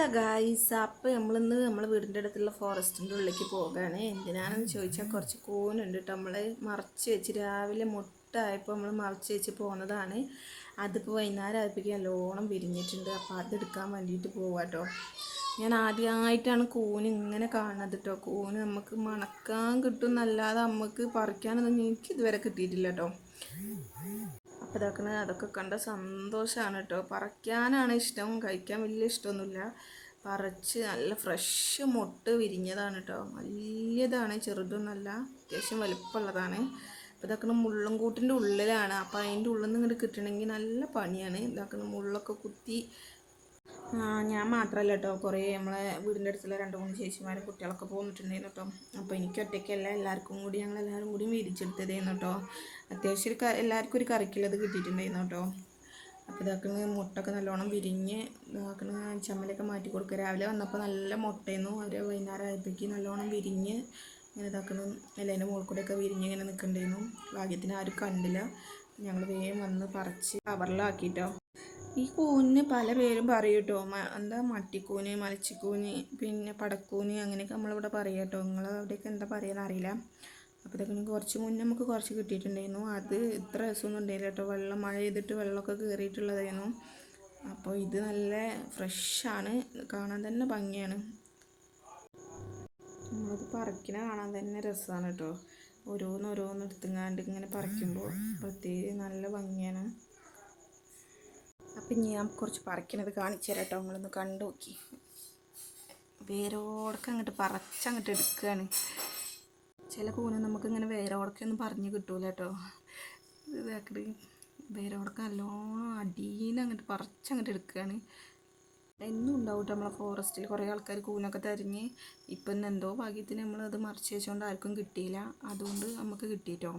Hello guys, അപ്പോൾ നമ്മൾ വീടിൻ്റെ അടുത്തുള്ള ഫോറസ്റ്റിൻ്റെ ഉള്ളിലേക്ക് പോവുകയാണ്. എന്തിനാണെന്ന് ചോദിച്ചാൽ കുറച്ച് കൂനുണ്ട് കേട്ടോ. നമ്മൾ മറച്ച് വെച്ച് രാവിലെ മുട്ടായപ്പോൾ നമ്മൾ മറച്ച് വെച്ച് പോകുന്നതാണ്. അതിപ്പോൾ വൈകുന്നേരം ആയപ്പോഴേക്കും നല്ലോണം വിരിഞ്ഞിട്ടുണ്ട്. അപ്പോൾ അതെടുക്കാൻ വേണ്ടിയിട്ട് പോവാം കേട്ടോ. ഞാൻ ആദ്യമായിട്ടാണ് കൂന് ഇങ്ങനെ കാണുന്നത് കേട്ടോ. കൂന് നമുക്ക് മണക്കാൻ കിട്ടും എന്നല്ലാതെ നമുക്ക് പറിക്കാനൊന്നും എനിക്ക് ഇതുവരെ കിട്ടിയിട്ടില്ല കേട്ടോ. അപ്പോൾ അതൊക്കെ കണ്ട സന്തോഷമാണ് കേട്ടോ. പറിക്കാനാണ് ഇഷ്ടം, കഴിക്കാൻ വലിയ ഇഷ്ടമൊന്നുമില്ല. പറിച്ച് നല്ല ഫ്രഷ് മുട്ട് വിരിഞ്ഞതാണ് കേട്ടോ. വലിയതാണ്, ചെറുതൊന്നുമല്ല, അത്യാവശ്യം വലുപ്പമുള്ളതാണ്. അപ്പോൾ മുള്ളും കൂട്ടിൻ്റെ ഉള്ളിലാണ്. അപ്പോൾ അതിൻ്റെ ഉള്ളിൽ നിന്ന് ഇങ്ങോട്ട് കിട്ടണമെങ്കിൽ നല്ല പണിയാണ്. മുള്ളൊക്കെ കുത്തി. ഞാൻ മാത്രമല്ല കേട്ടോ, കുറേ നമ്മളെ വീടിൻ്റെ അടുത്തുള്ള 2-3 ചേച്ചിമാരും കുട്ടികളൊക്കെ പോന്നിട്ടുണ്ടായിരുന്നു കേട്ടോ. അപ്പോൾ എനിക്ക് ഒറ്റയ്ക്കല്ല, ഞങ്ങളെല്ലാവരും കൂടി വിരിച്ചെടുത്തതായിരുന്നു കേട്ടോ. അത്യാവശ്യം എല്ലാവർക്കും ഒരു കറിക്കുള്ളത് കിട്ടിയിട്ടുണ്ടായിരുന്നു കേട്ടോ. അപ്പോൾ മുട്ടൊക്കെ നല്ലോണം വിരിഞ്ഞ് ചമ്മലൊക്കെ മാറ്റി കൊടുക്കുക. രാവിലെ വന്നപ്പോൾ നല്ല മുട്ടയായിരുന്നു. ഒരു വൈകുന്നേരം ആയപ്പോഴേക്കും നല്ലോണം വിരിഞ്ഞ് ഇങ്ങനെ എല്ലാതിൻ്റെ മുകളിൽ കൂടെയൊക്കെ വിരിഞ്ഞ് ഇങ്ങനെ നിൽക്കണ്ടായിരുന്നു. ഭാഗ്യത്തിന് ആരും കണ്ടില്ല. ഞങ്ങൾ വേഗം വന്ന് പറിച്ച് കവറിലാക്കിയിട്ടോ. ഈ കൂനിന് പല പേരും പറയും കേട്ടോ. എന്താ മട്ടിക്കൂന്, മലച്ചിക്കൂന്, പിന്നെ പടക്കൂന്, അങ്ങനെയൊക്കെ നമ്മളിവിടെ പറയും കേട്ടോ. നിങ്ങളവിടെയൊക്കെ എന്താ പറയുക അറിയില്ല. അപ്പോൾ കുറച്ച് മുന്നേ നമുക്ക് കുറച്ച് കിട്ടിയിട്ടുണ്ടായിരുന്നു. അത് ഇത്ര രസമൊന്നും ഉണ്ടായില്ല കേട്ടോ. മഴ ചെയ്തിട്ട് വെള്ളമൊക്കെ കയറിയിട്ടുള്ളതായിരുന്നു. അപ്പോൾ ഇത് നല്ല ഫ്രഷാണ്, കാണാൻ തന്നെ ഭംഗിയാണ്. നമ്മളത് പറിക്കണ കാണാൻ തന്നെ രസമാണ് കേട്ടോ. ഓരോന്ന് എടുത്തുങ്ങാണ്ട് ഇങ്ങനെ പറിക്കുമ്പോൾ പ്രത്യേകം നല്ല ഭംഗിയാണ്. അപ്പം ഞാൻ കുറച്ച് പറിക്കണത് കാണിച്ചു തരാം കേട്ടോ. നമ്മളൊന്ന് കണ്ടു നോക്കി. വേരോടൊക്കെ അങ്ങോട്ട് പറിച്ചങ്ങോട്ട് എടുക്കുകയാണ്. ചില കൂന് നമുക്കിങ്ങനെ വേരോടൊക്കെയൊന്നും പറഞ്ഞു കിട്ടൂല കേട്ടോ. വേരോടൊക്കെ നല്ലോണം അടീന്ന് അങ്ങോട്ട് പറിച്ചങ്ങോട്ട് എടുക്കുകയാണ്. എന്നും ഉണ്ടാവും കേട്ടോ നമ്മളെ ഫോറസ്റ്റിൽ കുറേ ആൾക്കാർ കൂനൊക്കെ തരിഞ്ഞ്. ഇപ്പം എന്തോ ഭാഗ്യത്തിന് നമ്മളത് മറിച്ച് വെച്ചുകൊണ്ട് ആർക്കും കിട്ടിയില്ല. അതുകൊണ്ട് നമുക്ക് കിട്ടിയിട്ടോ.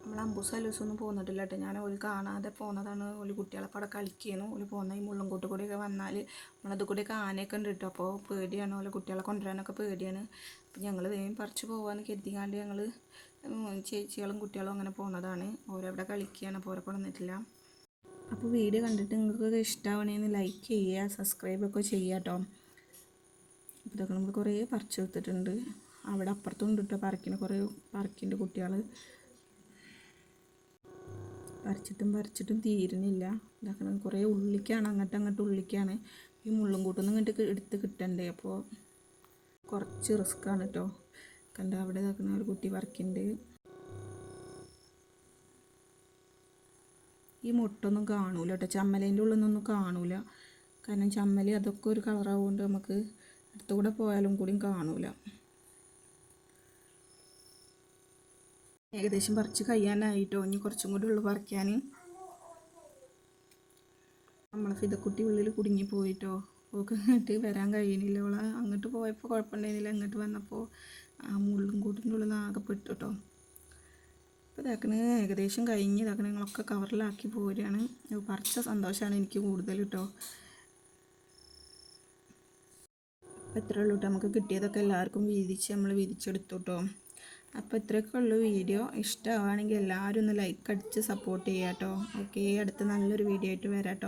നമ്മൾ അമ്പൂസ് അലൂസൊന്നും പോന്നിട്ടില്ല കേട്ടോ. ഞാൻ ഓല് കാണാതെ പോകുന്നതാണ്. ഓല് കുട്ടികളെപ്പോൾ അവിടെ കളിക്കുന്നു. ഓല് പോകുന്ന ഈ മുള്ളൻകൂട്ട് കൂടെയൊക്കെ വന്നാൽ നമ്മളത് കൂടെയൊക്കെ ആനയൊക്കെ ഉണ്ട് കേട്ടോ. അപ്പോൾ പേടിയാണ്, ഓലെ കുട്ടികളെ കൊണ്ടുവരാനൊക്കെ പേടിയാണ്. അപ്പോൾ ഞങ്ങൾ വേഗം പറിച്ച് പോകാമെന്ന് കരുതിക്കാണ്ട് ഞങ്ങൾ ചേച്ചികളും കുട്ടികളും അങ്ങനെ പോകുന്നതാണ്. ഓരവിടെ കളിക്കുകയാണ്, അപ്പോൾ ഓരെ കൊണ്ടുവന്നിട്ടില്ല. അപ്പോൾ വീഡിയോ കണ്ടിട്ട് നിങ്ങൾക്ക് ഇഷ്ടമാവണേന്ന് ലൈക്ക് ചെയ്യുക, സബ്സ്ക്രൈബൊക്കെ ചെയ്യുക കേട്ടോ. അപ്പോൾ ഇതൊക്കെ നമ്മൾ കുറേ പറിച്ച് എടുത്തിട്ടുണ്ട്. അവിടെ അപ്പുറത്തും ഉണ്ട് കേട്ടോ കുറേ പറക്കിൻ്റെ കുട്ടികൾ. പറിച്ചിട്ടും തീരുന്നില്ല. കുറേ ഉള്ളിക്കാണ്, അങ്ങോട്ട് ഉള്ളിക്കാണ്. ഈ മുള്ളും കൂട്ടൊന്നും ഇങ്ങോട്ട് എടുത്ത് കിട്ടണ്ടേ. അപ്പോൾ കുറച്ച് റിസ്ക്കാണ് കേട്ടോ. അവിടെ ഒരു കുട്ടി പറിക്കുന്നുണ്ട്. ഈ മുട്ടൊന്നും കാണൂല കേട്ടോ, ചമ്മലേൻ്റെ ഉള്ളിൽ നിന്നൊന്നും കാണൂല. കാരണം ചമ്മൽ അതൊക്കെ ഒരു കളറാവുകൊണ്ട് നമുക്ക് അടുത്തുകൂടെ പോയാലും കൂടിയും കാണൂല. ഏകദേശം പറിച്ച് കഴിയാനായിട്ടോ. ഇനി കുറച്ചും കൂടി ഉള്ളു പറിക്കാൻ. നമ്മളെ ഫിദക്കുട്ടി ഉള്ളിൽ കുടുങ്ങി പോയിട്ടോ. ഓക്ക് ഇങ്ങോട്ട് വരാൻ കഴിയുന്നില്ല. അങ്ങോട്ട് പോയപ്പോൾ കുഴപ്പമുണ്ടായിരുന്നില്ല, ഇങ്ങോട്ട് വന്നപ്പോൾ ആ മുള്ളും കൂട്ടിൻ്റെ ഉള്ളിൽ ആകെപ്പെട്ടു കേട്ടോ. അപ്പോൾ ഏകദേശം കഴിഞ്ഞ് ഞങ്ങളൊക്കെ കവറിലാക്കി പോരുകയാണ്. പറിച്ച സന്തോഷമാണ് എനിക്ക് കൂടുതൽ കേട്ടോ. അപ്പോൾ ഇത്രയേ ഉള്ളൂ കേട്ടോ. നമുക്ക് കിട്ടിയതൊക്കെ എല്ലാവർക്കും നമ്മൾ വിരിച്ചെടുത്തു കേട്ടോ. അപ്പോൾ ഇത്രയൊക്കെ ഉള്ളൂ വീഡിയോ. ഇഷ്ടമാവുകയാണെങ്കിൽ എല്ലാവരും ഒന്ന് ലൈക്ക് അടിച്ച് സപ്പോർട്ട് ചെയ്യാം കേട്ടോ. ഓക്കെ, അടുത്ത നല്ലൊരു വീഡിയോ ആയിട്ട് വരാം കേട്ടോ.